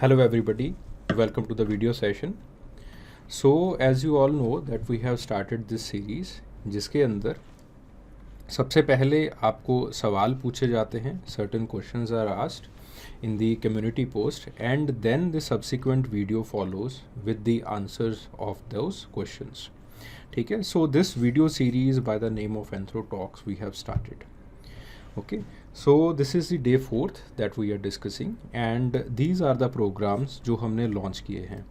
Hello everybody, welcome to the video session. So as you all know that we have started this series जिसके अंदर सबसे पहले आपको सवाल पूछे जाते हैं, certain questions are asked in the community post and then the subsequent video follows with the answers of those questions. ठीक है, so this video series by the name of Anthro Talks we have started. Okay, so this is the day 4th that we are discussing and these are the programs जो हमने launch किए हैं.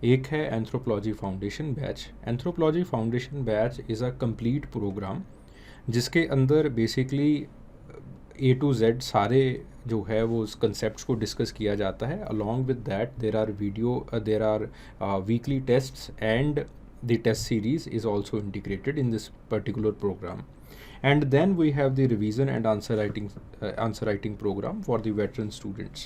एक है anthropology foundation batch. Anthropology foundation batch is a complete program जिसके अंदर basically A to Z सारे जो है वो उस कंसेप्ट को डिस्कस किया जाता है. Along with that there are weekly tests and the test series is also integrated in this particular program. And then we have the revision and answer writing program for the veteran students.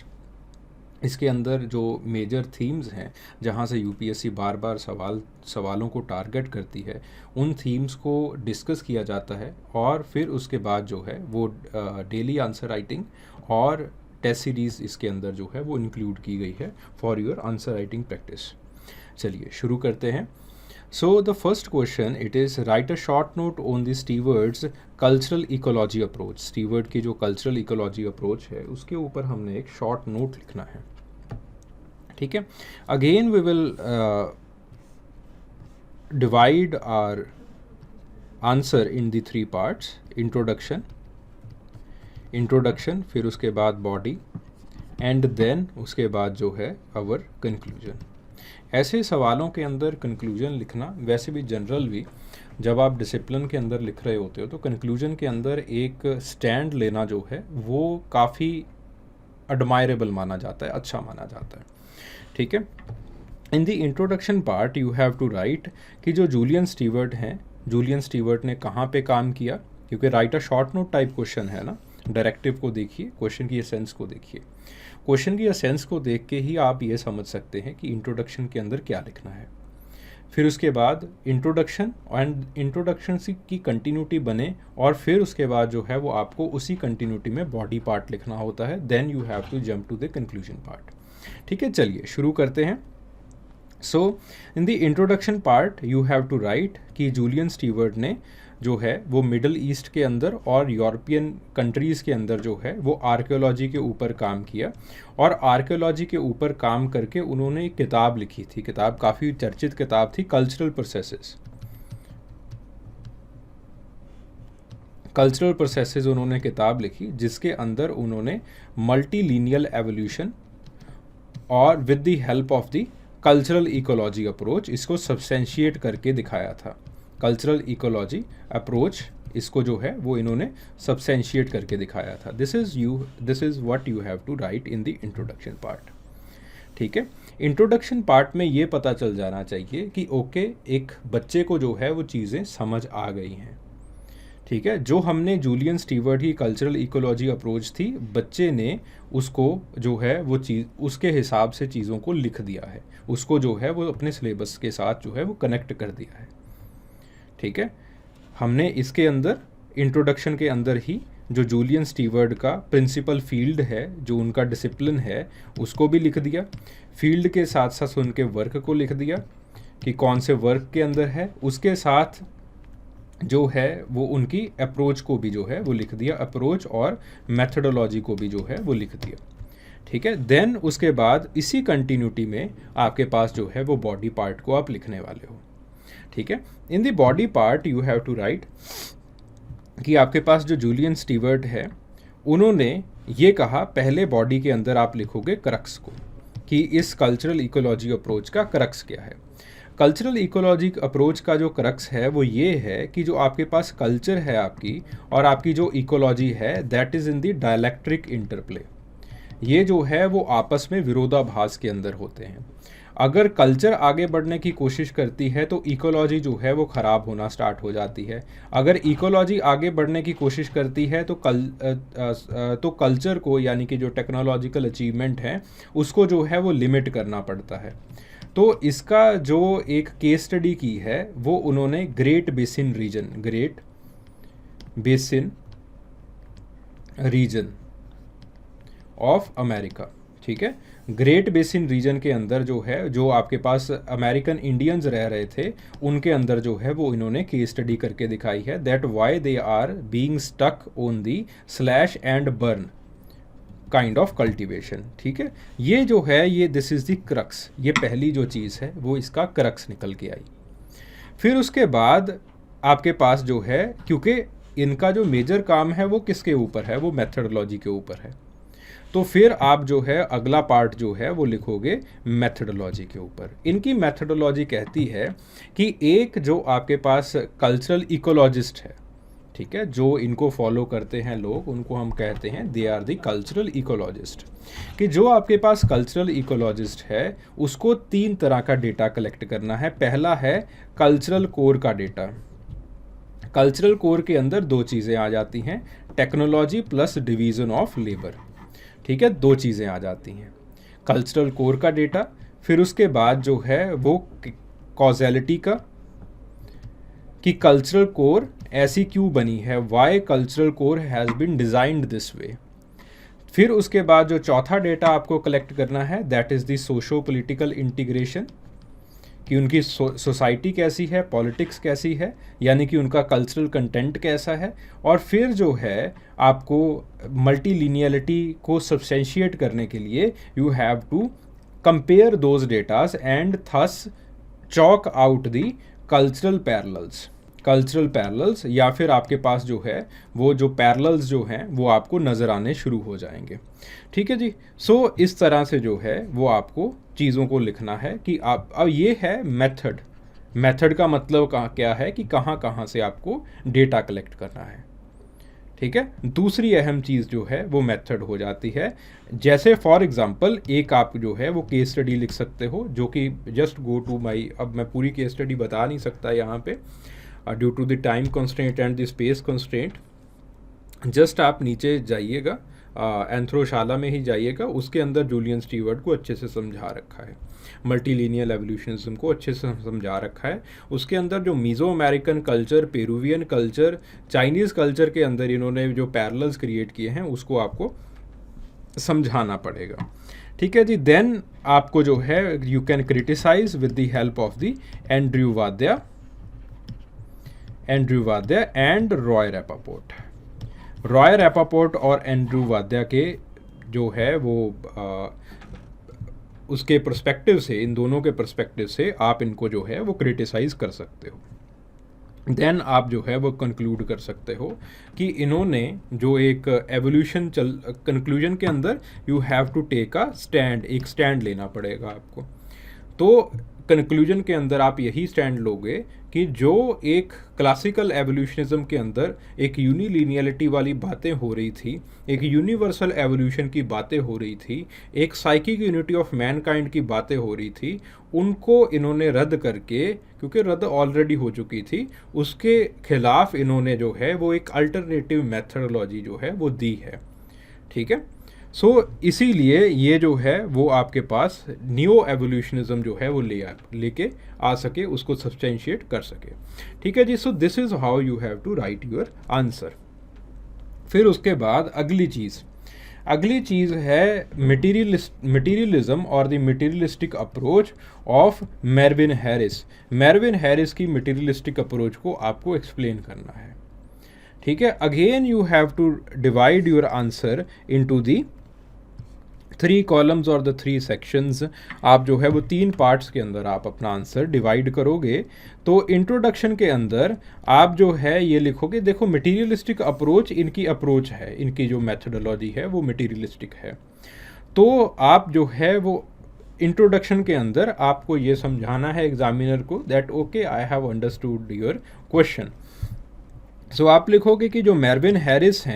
इसके अंदर जो major themes हैं जहाँ से UPSC बार बार सवालों को target करती है उन थीम्स को डिस्कस किया जाता है और फिर उसके बाद जो है वो डेली आंसर राइटिंग और टेस्ट सीरीज़ इसके अंदर जो है वो इंक्लूड की गई है for your answer writing practice. चलिए शुरू करते हैं. So the first question it is write a short note on the Stewart's cultural ecology approach. Stewart की जो cultural ecology approach है उसके ऊपर हमने एक short note लिखना है. ठीक है. Again we will divide our answer in the 3 parts. Introduction फिर उसके बाद body and then उसके बाद जो है our conclusion. ऐसे सवालों के अंदर कंक्लूजन लिखना वैसे भी जनरल भी जब आप डिसिप्लिन के अंदर लिख रहे होते हो तो कंक्लूजन के अंदर एक स्टैंड लेना जो है वो काफ़ी एडमायरेबल माना जाता है, अच्छा माना जाता है. ठीक है. In the introduction part you have to write कि जो जूलियन स्टीवर्ट हैं, जूलियन स्टीवर्ट ने कहाँ पे काम किया, क्योंकि write a short note type question है ना. डायरेक्टिव को देखिए, क्वेश्चन की एसेंस को देखिए. क्वेश्चन की एसेंस को देख के ही आप ये समझ सकते हैं कि इंट्रोडक्शन के अंदर क्या लिखना है. फिर उसके बाद इंट्रोडक्शन एंड इंट्रोडक्शन की कंटिन्यूटी बने और फिर उसके बाद जो है वो आपको उसी कंटिन्यूटी में बॉडी पार्ट लिखना होता है. Then you have to jump to the conclusion part. ठीक है, चलिए शुरू करते हैं. So in the introduction part you have to write कि जूलियन स्टीवर्ट ने जो है वो मिडल ईस्ट के अंदर और यूरोपियन कंट्रीज़ के अंदर जो है वो आर्कियोलॉजी के ऊपर काम किया और आर्कियोलॉजी के ऊपर काम करके उन्होंने एक किताब लिखी थी. किताब काफ़ी चर्चित किताब थी, कल्चरल प्रोसेसेस उन्होंने किताब लिखी जिसके अंदर उन्होंने मल्टी लीनियल एवोल्यूशन और with the help of the cultural ecology approach इसको सब्सटेंशिएट करके दिखाया था. कल्चरल इकोलॉजी अप्रोच इसको जो है वो इन्होंने सब्सटेंशिएट करके दिखाया था. This is what you have to write in the introduction part. ठीक है. इंट्रोडक्शन पार्ट में ये पता चल जाना चाहिए कि ओके एक बच्चे को जो है वो चीज़ें समझ आ गई हैं. ठीक है. जो हमने जूलियन स्टीवर्ट की कल्चरल इकोलॉजी अप्रोच थी, बच्चे ने उसको जो है वो चीज़ उसके हिसाब से चीज़ों को लिख दिया है, उसको जो है वो अपने सिलेबस के साथ जो है वो कनेक्ट कर दिया है. ठीक है. हमने इसके अंदर इंट्रोडक्शन के अंदर ही जो जूलियन स्टीवर्ट का प्रिंसिपल फील्ड है, जो उनका डिसिप्लिन है, उसको भी लिख दिया. फील्ड के साथ साथ उनके वर्क को लिख दिया कि कौन से वर्क के अंदर है. उसके साथ जो है वो उनकी अप्रोच को भी जो है वो लिख दिया, अप्रोच और मेथडोलॉजी को भी जो है वो लिख दिया. ठीक है. देन उसके बाद इसी कंटिन्यूटी में आपके पास जो है वो बॉडी पार्ट को आप लिखने वाले हो. ठीक है. In the body part you have to write कि आपके पास जो जूलियन स्टीवर्ट है उन्होंने ये कहा, पहले बॉडी के अंदर आप लिखोगे क्रक्स को कि इस कल्चरल इकोलॉजी अप्रोच का क्रक्स क्या है. कल्चरल इकोलॉजी अप्रोच का जो क्रक्स है वो ये है कि जो आपके पास कल्चर है आपकी और आपकी जो इकोलॉजी है that is in the dielectric interplay. ये जो है वो आपस में विरोधाभास के अंदर होते हैं. अगर कल्चर आगे बढ़ने की कोशिश करती है तो इकोलॉजी जो है वो ख़राब होना स्टार्ट हो जाती है. अगर इकोलॉजी आगे बढ़ने की कोशिश करती है तो कल्चर को यानी कि जो टेक्नोलॉजिकल अचीवमेंट है उसको जो है वो लिमिट करना पड़ता है. तो इसका जो एक केस स्टडी की है वो उन्होंने Great Basin region of America. ठीक है. ग्रेट बेसिन रीजन के अंदर जो है, जो आपके पास अमेरिकन इंडियंस रह रहे थे, उनके अंदर जो है वो इन्होंने केस स्टडी करके दिखाई है, that why they are being stuck on the slash and burn kind of cultivation. ठीक है, ये जो है ये दिस इज़ द क्रक्स, ये पहली जो चीज़ है वो इसका क्रक्स निकल के आई। फिर उसके बाद आपके पास जो है, क्योंकि इनका जो मेजर काम है वो किसके ऊपर है, वो मेथडोलॉजी के ऊपर है, तो फिर आप जो है अगला पार्ट जो है वो लिखोगे मेथडोलॉजी के ऊपर। इनकी मेथडोलॉजी कहती है कि एक जो आपके पास कल्चरल इकोलॉजिस्ट है, ठीक है, जो इनको फॉलो करते हैं लोग, उनको हम कहते हैं they are the cultural ecologist. कि जो आपके पास कल्चरल इकोलॉजिस्ट है उसको 3 तरह का डेटा कलेक्ट करना है। पहला है कल्चरल कोर का डेटा। कल्चरल कोर के अंदर 2 चीज़ें आ जाती हैं, technology plus division of labour. ठीक है, 2 चीज़ें आ जाती हैं, कल्चरल कोर का डेटा, फिर उसके बाद जो है वो कॉजेलिटी का, कि कल्चरल कोर ऐसी क्यों बनी है, why cultural core has been designed this way. फिर उसके बाद जो चौथा डेटा आपको कलेक्ट करना है that is the socio political integration, कि उनकी सोसाइटी कैसी है, पॉलिटिक्स कैसी है, यानी कि उनका कल्चरल कंटेंट कैसा है। और फिर जो है आपको मल्टीलिनियलिटी को सब्सटेंशिएट करने के लिए you have to compare those datas and thus chalk out the cultural parallels, या फिर आपके पास जो है वो जो पैरेलल्स जो हैं वो आपको नज़र आने शुरू हो जाएंगे। ठीक है जी, सो इस तरह से जो है वो आपको चीज़ों को लिखना है कि आप, अब ये है मेथड का मतलब क्या है कि कहाँ कहाँ से आपको डेटा कलेक्ट करना है। ठीक है, दूसरी अहम चीज़ जो है वो मेथड हो जाती है। जैसे फॉर एग्जांपल एक आप जो है वो केस स्टडी लिख सकते हो, जो कि जस्ट गो टू माई, अब मैं पूरी केस स्टडी बता नहीं सकता यहाँ पे due to the time constraint and the space constraint. Just आप नीचे जाइएगा, एंथ्रोशाला में ही जाइएगा, उसके अंदर जूलियन स्टीवर्ट को अच्छे से समझा रखा है, मल्टीलिनियल एवोल्यूशनिज्म को अच्छे से समझा रखा है। उसके अंदर जो Meso American culture, Peruvian culture, Chinese culture के अंदर इन्होंने जो पैरेलल्स क्रिएट किए हैं उसको आपको समझाना पड़ेगा। ठीक है जी, देन आपको जो है you can criticise with the help of the Andrew Vayda and Roy Rappaport और एंड्रयू वाद्या के जो है वो उसके पर्सपेक्टिव से, इन दोनों के पर्सपेक्टिव से आप इनको जो है वो क्रिटिसाइज़ कर सकते हो। देन आप जो है वो कंक्लूड कर सकते हो कि इन्होंने जो एक एवोल्यूशन कंक्लूजन के अंदर you have to take a stand, एक स्टैंड लेना पड़ेगा आपको। तो कंक्लूजन के अंदर आप यही स्टैंड लोगे कि जो एक क्लासिकल एवोल्यूशनिज्म के अंदर एक यूनिलिनियलिटी वाली बातें हो रही थी, एक यूनिवर्सल एवोल्यूशन की बातें हो रही थी, एक साइकिक यूनिटी ऑफ मैनकाइंड की बातें हो रही थी, उनको इन्होंने रद्द करके, क्योंकि रद्द ऑलरेडी हो चुकी थी, उसके खिलाफ इन्होंने जो है वो एक अल्टरनेटिव मेथडोलॉजी जो है वो दी है। ठीक है, सो इसीलिए ये जो है वो आपके पास न्यू एवोल्यूशनिज्म जो है वो लेके आ सके, उसको सब्सटेंशिएट कर सके। ठीक है जी, so this is how you have to write your answer. फिर उसके बाद अगली चीज़ है मटीरियलिज्म और the materialistic approach of Marvin Harris की मटीरियलिस्टिक अप्रोच को आपको एक्सप्लेन करना है। ठीक है, again you have to divide your answer into the 3 columns और द 3 सेक्शंस। आप जो है वो 3 पार्ट्स के अंदर आप अपना आंसर डिवाइड करोगे। तो इंट्रोडक्शन के अंदर आप जो है ये लिखोगे, देखो मटीरियलिस्टिक अप्रोच इनकी अप्रोच है, इनकी जो मेथडोलॉजी है वो मटीरियलिस्टिक है। तो आप जो है वो इंट्रोडक्शन के अंदर आपको ये समझाना है एग्जामिनर को that okay I have understood your question. So आप लिखोगे कि जो मेरविन हैरिस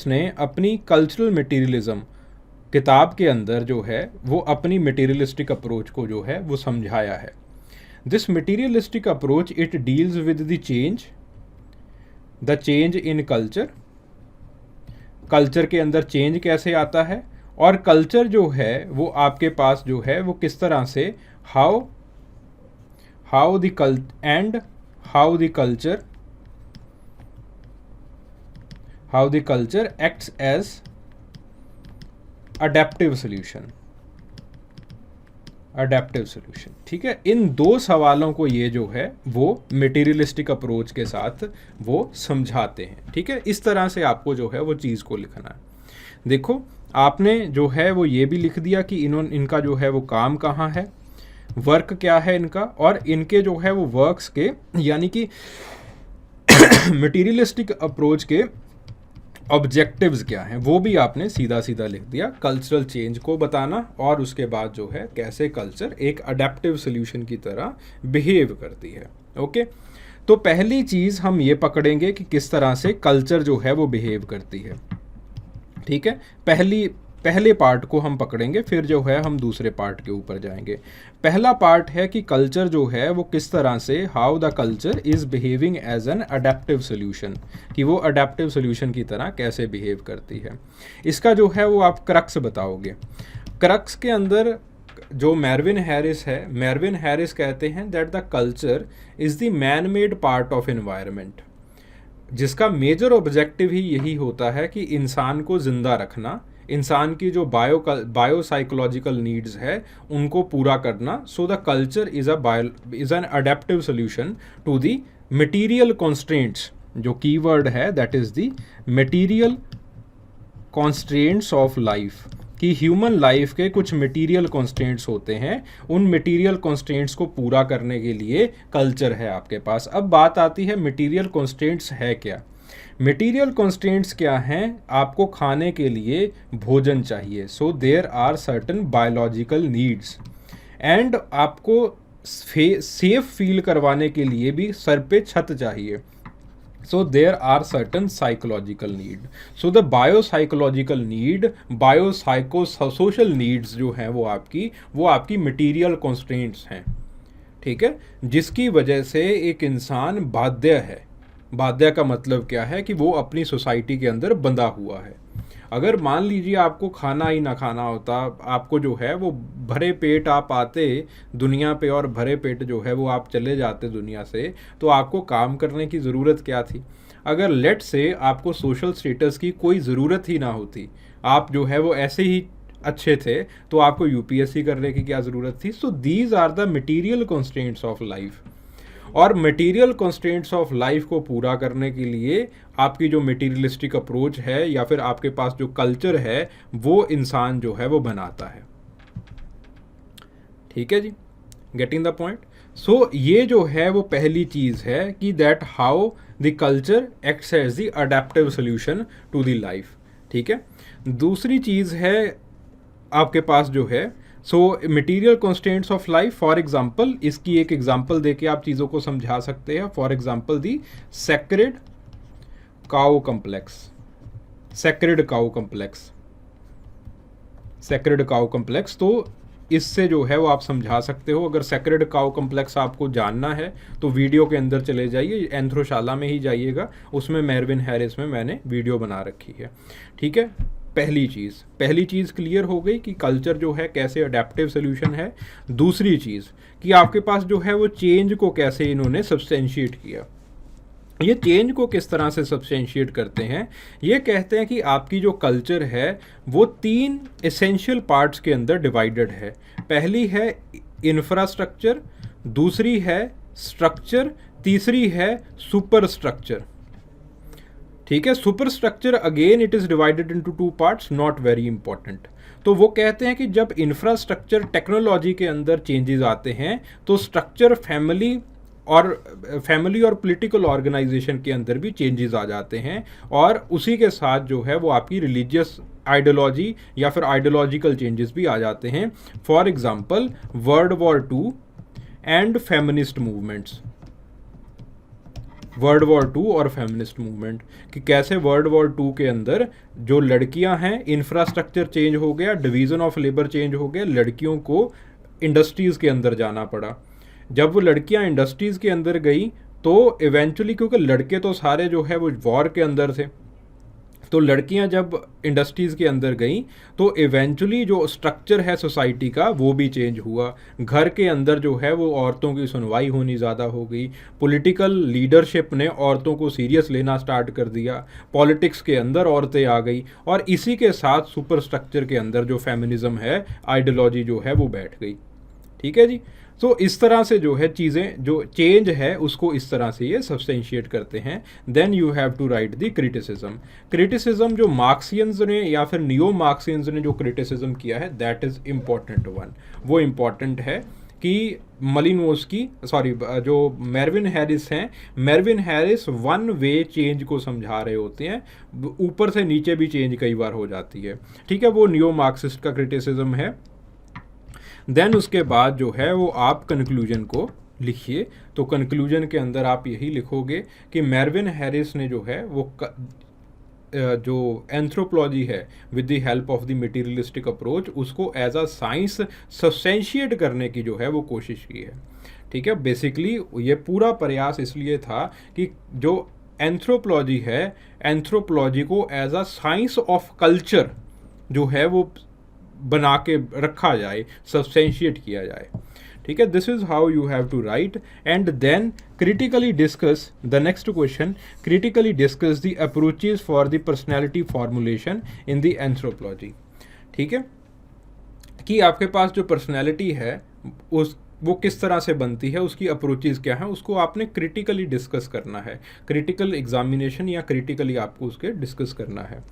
ने अपनी कल्चरल मटीरियलिज्म किताब के अंदर जो है वो अपनी मटीरियलिस्टिक अप्रोच को जो है वो समझाया है। This materialistic approach it deals with the change in culture के अंदर चेंज कैसे आता है, और कल्चर जो है वो आपके पास जो है वो किस तरह से how the culture acts as adaptive solution, adaptive solution. ठीक है, इन दो सवालों को ये जो है वो मटेरियलिस्टिक अप्रोच के साथ वो समझाते हैं। ठीक है, इस तरह से आपको जो है वो चीज़ को लिखना है। देखो आपने जो है वो ये भी लिख दिया कि इनका जो है वो काम कहाँ है, वर्क क्या है इनका, और इनके जो है वो वर्क्स के यानी कि मटेरियलिस्टिक अप्रोच के ऑब्जेक्टिव्स क्या हैं वो भी आपने सीधा सीधा लिख दिया। कल्चरल चेंज को बताना और उसके बाद जो है कैसे कल्चर एक अडेप्टिव सोल्यूशन की तरह बिहेव करती है। ओके, तो पहली चीज़ हम ये पकड़ेंगे कि किस तरह से कल्चर जो है वो बिहेव करती है। ठीक है, पहले पार्ट को हम पकड़ेंगे, फिर जो है हम दूसरे पार्ट के ऊपर जाएंगे। पहला पार्ट है कि कल्चर जो है वो किस तरह से, how the culture is behaving as an adaptive solution, कि वो अडेप्टिव सोल्यूशन की तरह कैसे बिहेव करती है। इसका जो है वो आप क्रक्स बताओगे। क्रक्स के अंदर जो मेरविन हैरिस है, मेरविन हैरिस कहते हैं that the culture is the man made part of environment, जिसका मेजर ऑब्जेक्टिव ही यही होता है कि इंसान को ज़िंदा रखना, इंसान की जो बायो साइकोलॉजिकल नीड्स है उनको पूरा करना। So the culture is an adaptive solution to the material constraints, जो कीवर्ड है that is the material constraints of life, कि ह्यूमन लाइफ के कुछ मटेरियल कॉन्स्टेंट्स होते हैं, उन मटेरियल कॉन्स्टेंट्स को पूरा करने के लिए कल्चर है आपके पास। अब बात आती है मटेरियल कॉन्स्टेंट्स है क्या। मटेरियल कॉन्स्टेंट्स क्या हैं, आपको खाने के लिए भोजन चाहिए, so there are certain biological needs, and आपको सेफ फील करवाने के लिए भी सर पे छत चाहिए, so there are certain psychological need, so the biopsychological need, biopsychosocial needs जो हैं वो आपकी material constraints हैं। ठीक है, जिसकी वजह से एक इंसान बाध्य है। बाध्य का मतलब क्या है कि वो अपनी सोसाइटी के अंदर बंधा हुआ है। अगर मान लीजिए आपको खाना ही ना खाना होता, आपको जो है वो भरे पेट आप आते दुनिया पे और भरे पेट जो है वो आप चले जाते दुनिया से, तो आपको काम करने की ज़रूरत क्या थी। अगर लेट से आपको सोशल स्टेटस की कोई ज़रूरत ही ना होती, आप जो है वो ऐसे ही अच्छे थे, तो आपको यूपीएससी करने की क्या ज़रूरत थी। So these are the material constants of life, और मटेरियल कॉन्स्टेंट्स ऑफ लाइफ को पूरा करने के लिए आपकी जो मटेरियलिस्टिक अप्रोच है या फिर आपके पास जो कल्चर है वो इंसान जो है वो बनाता है। ठीक है जी, गेटिंग द पॉइंट। सो ये जो है वो पहली चीज़ है कि that how the culture acts as the adaptive solution to the life. ठीक है, दूसरी चीज़ है आपके पास जो है so material constants of life. For example, इसकी एक एग्जाम्पल देके आप चीज़ों को समझा सकते हैं। For example the sacred cow complex, sacred cow complex, sacred cow complex, तो इससे जो है वो आप समझा सकते हो। अगर सेक्रेड काउ कम्प्लेक्स आपको जानना है तो वीडियो के अंदर चले जाइए, एंथ्रोशाला में ही जाइएगा, उसमें मेरविन हैरिस में मैंने वीडियो बना रखी है। ठीक है, पहली चीज़ क्लियर हो गई कि कल्चर जो है कैसे अडेप्टिव सोल्यूशन है। दूसरी चीज़ कि आपके पास जो है वो चेंज को कैसे इन्होंने सब्सटेंशिएट किया। ये चेंज को किस तरह से सब्सटेंशिएट करते हैं, ये कहते हैं कि आपकी जो कल्चर है वो 3 एसेंशियल पार्ट्स के अंदर डिवाइडेड है। पहली है इंफ्रास्ट्रक्चर, दूसरी है स्ट्रक्चर, तीसरी है सुपर स्ट्रक्चर। ठीक है, super structure again it is divided into 2 parts, not very important. तो वो कहते हैं कि जब इंफ्रास्ट्रक्चर टेक्नोलॉजी के अंदर चेंजेस आते हैं तो स्ट्रक्चर फैमिली और पॉलिटिकल ऑर्गेनाइजेशन के अंदर भी चेंजेस आ जाते हैं, और उसी के साथ जो है वो आपकी रिलीजियस आइडियोलॉजी या फिर आइडियोलॉजिकल चेंजेस भी आ जाते हैं। For example world war 2 and feminist movements, world war 2 और फेमिनिस्ट मूवमेंट, कि कैसे वर्ल्ड वॉर 2 के अंदर जो लड़कियां हैं, इंफ्रास्ट्रक्चर चेंज हो गया, डिवीज़न ऑफ लेबर चेंज हो गया, लड़कियों को इंडस्ट्रीज़ के अंदर जाना पड़ा। जब वो लड़कियां इंडस्ट्रीज़ के अंदर गई तो इवेंचुअली, क्योंकि लड़के तो सारे जो है वो वॉर के अंदर थे, तो लड़कियां जब इंडस्ट्रीज़ के अंदर गईं तो इवेंचुअली जो स्ट्रक्चर है सोसाइटी का वो भी चेंज हुआ। घर के अंदर जो है वो औरतों की सुनवाई होनी ज़्यादा हो गई। पॉलिटिकल लीडरशिप ने औरतों को सीरियस लेना स्टार्ट कर दिया। पॉलिटिक्स के अंदर औरतें आ गई और इसी के साथ सुपर स्ट्रक्चर के अंदर जो फेमिनिज्म है, आइडियोलॉजी जो है वो बैठ गई। ठीक है जी। तो इस तरह से जो है चीज़ें, जो चेंज है उसको इस तरह से ये सब्सटेंशिएट करते हैं। Then you have to write the criticism. Criticism जो मार्क्सियंस ने या फिर नियो मार्क्सियंस ने जो क्रिटिसिज्म किया है, दैट इज़ इम्पॉर्टेंट वन। वो इम्पॉर्टेंट है कि मलिनोव्स्की, सॉरी, जो मेरविन हैरिस हैं, मेरविन हैरिस वन वे चेंज को समझा रहे होते हैं, ऊपर से नीचे भी चेंज कई बार हो जाती है। ठीक है, वो नियो मार्क्सिस्ट का क्रिटिसिज्म है। देन उसके बाद जो है वो आप कंक्लूजन को लिखिए। तो कंक्लूजन के अंदर आप यही लिखोगे कि मेरविन हैरिस ने जो है वो जो एंथ्रोपोलॉजी है with the help of the materialistic approach, उसको एज अ साइंस सब्सटेंशिएट करने की जो है वो कोशिश की है। ठीक है, बेसिकली ये पूरा प्रयास इसलिए था कि जो एंथ्रोपोलॉजी है, एंथ्रोपोलॉजी को as a science of culture जो है वो बना के रखा जाए, सब्सटेंशिएट किया जाए। ठीक है, this is how you have to write. And then critically discuss the next question, critically discuss the approaches for the personality formulation in the anthropology. ठीक है, कि आपके पास जो पर्सनैलिटी है उस वो किस तरह से बनती है, उसकी अप्रोचेस क्या है, उसको आपने क्रिटिकली डिस्कस करना है। क्रिटिकल एग्जामिनेशन या क्रिटिकली आपको उसके डिस्कस करना है।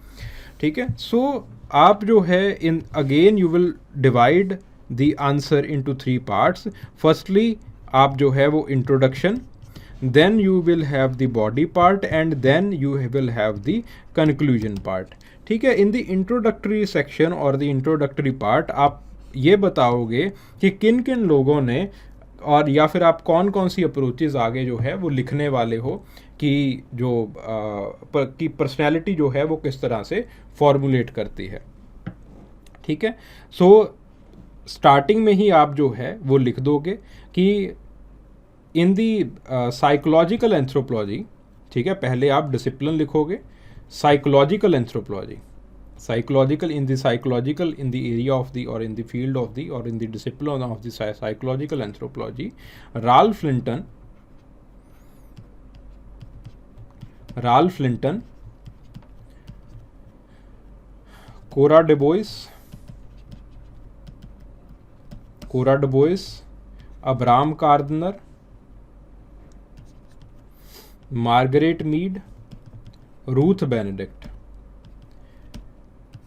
ठीक है, सो आप जो है in again you will divide the answer into 3 parts. Firstly आप जो है वो introduction, then you will have the body part and then you will have the conclusion part. ठीक है, इन द इंट्रोडक्टरी सेक्शन और द इंट्रोडक्टरी पार्ट आप ये बताओगे कि किन किन लोगों ने, और या फिर आप कौन कौन सी अप्रोचेज़ आगे जो है वो लिखने वाले हो कि जो की पर्सनैलिटी जो है वो किस तरह से फॉर्मुलेट करती है। ठीक है, सो स्टार्टिंग में ही आप जो है वो लिख दोगे कि इन दी साइकोलॉजिकल एंथ्रोपोलॉजी। ठीक है, पहले आप डिसिप्लिन लिखोगे, psychological anthropology, psychological in the area of the, or in the field of the, or in the discipline of the psychological anthropology, Ralph Linton, Cora Du Bois, Abraham Gardner, Margaret Mead, Ruth Benedict।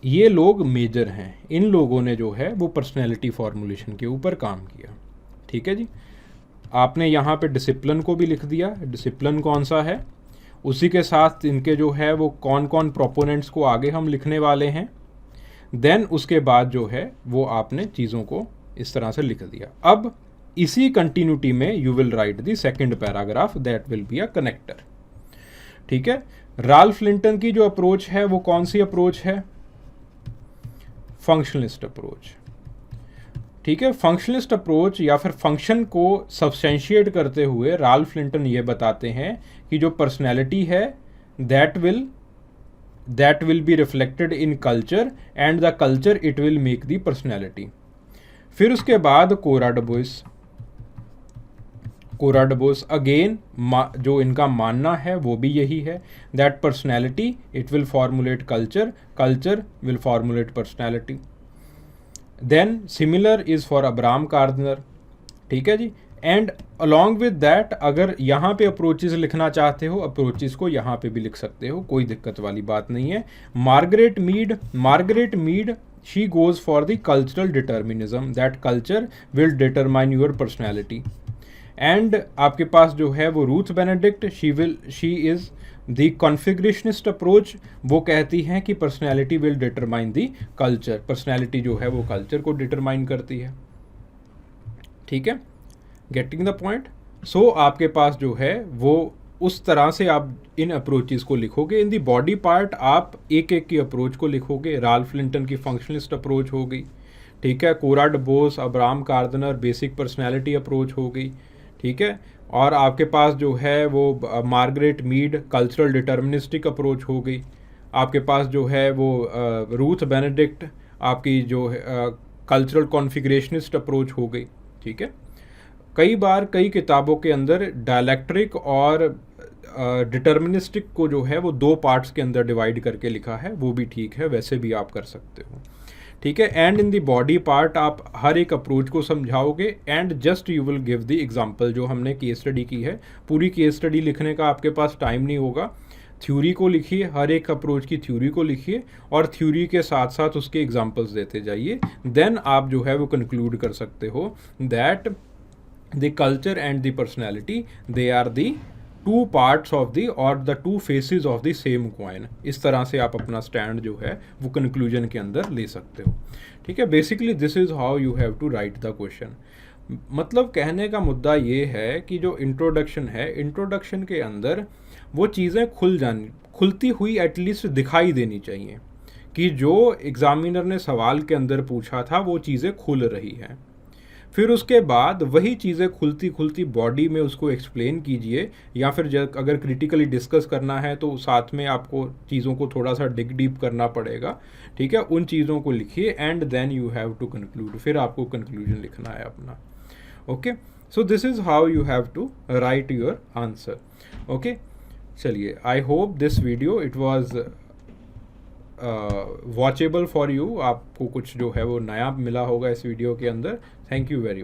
ये लोग major हैं। इन लोगों ने जो है वो personality formulation के ऊपर काम किया। ठीक है जी, आपने यहाँ पे डिसिप्लिन को भी लिख दिया, डिसिप्लिन कौन सा है, उसी के साथ इनके जो है वो कौन कौन प्रोपोनेंट्स को आगे हम लिखने वाले हैं। देन उसके बाद जो है वो आपने चीज़ों को इस तरह से लिख दिया। अब इसी कंटिन्यूटी में you will write the second paragraph, that will be a connector. ठीक है, राल्फ लिंटन की जो अप्रोच है वो कौन सी अप्रोच है, फंक्शनलिस्ट अप्रोच। ठीक है, फंक्शनलिस्ट अप्रोच या फिर फंक्शन को सब्सटेंशिएट करते हुए राल्फ लिंटन ये बताते हैं कि जो पर्सनैलिटी है that will be reflected in culture and the culture it will make the personality. फिर उसके बाद कोरा डु बोइस अगेन जो इनका मानना है वो भी यही है, that personality it will formulate culture, culture will formulate personality. Then similar is for Abraham Gardner. ठीक है जी, एंड अलॉन्ग विद दैट अगर यहाँ पे अप्रोचेस लिखना चाहते हो, अप्रोचेस को यहाँ पे भी लिख सकते हो, कोई दिक्कत वाली बात नहीं है। Margaret Mead she goes for the cultural determinism, that culture will determine your personality. And आपके पास जो है वो Ruth Benedict, she is the configurationist approach. वो कहती हैं कि personality will determine the culture, personality जो है वो कल्चर को डिटरमाइन करती है। ठीक है, गेटिंग द पॉइंट। सो आपके पास जो है वो उस तरह से आप इन अप्रोचेस को लिखोगे। इन दी बॉडी पार्ट आप एक एक की अप्रोच को लिखोगे। राल्फ लिंटन की फंक्शनलिस्ट अप्रोच हो गई, ठीक है, Cora Du Bois, Abraham Gardner basic personality approach हो गई। ठीक है, और आपके पास जो है वो Margaret Mead cultural deterministic approach हो गई। आपके पास जो है वो रूथ बेनेडिक्ट आपकी जो है कल्चरल कॉन्फ़िगरेशनिस्ट अप्रोच हो गई, ठीक है। कई बार कई किताबों के अंदर डायलैक्ट्रिक और डिटर्मिनिस्टिक को जो है वो 2 पार्ट्स के अंदर डिवाइड करके लिखा है, वो भी ठीक है, वैसे भी आप कर सकते हो, ठीक है। And in the body part आप हर एक अप्रोच को समझाओगे and just you will give the example. जो हमने केस स्टडी की है, पूरी केस स्टडी लिखने का आपके पास टाइम नहीं होगा, थ्योरी को लिखिए, हर एक अप्रोच की थ्योरी को लिखिए और थ्योरी के साथ साथ उसके एग्जांपल्स देते जाइए। देन आप जो है वो कंक्लूड कर सकते हो that the culture and the personality they are the 2 parts of the और the 2 faces of the same coin. इस तरह से आप अपना स्टैंड जो है वो कंक्लूजन के अंदर ले सकते हो, ठीक है। Basically this is how you have to write the question. मतलब कहने का मुद्दा ये है कि जो इंट्रोडक्शन है, इंट्रोडक्शन के अंदर वो चीज़ें खुलती हुई एटलीस्ट दिखाई देनी चाहिए कि जो एग्ज़ामिनर ने सवाल के अंदर पूछा था वो चीज़ें खुल रही हैं। फिर उसके बाद वही चीज़ें खुलती खुलती बॉडी में उसको एक्सप्लेन कीजिए, या फिर अगर क्रिटिकली डिस्कस करना है तो साथ में आपको चीज़ों को थोड़ा सा डिग डीप करना पड़ेगा, ठीक है। उन चीज़ों को लिखिए and then you have to conclude, फिर आपको कंक्लूजन लिखना है अपना, okay. So this is how you have to write your answer, okay. चलिए, I hope this video it was watchable for you. आपको कुछ जो है वो नया मिला होगा इस वीडियो के अंदर। Thank you very much.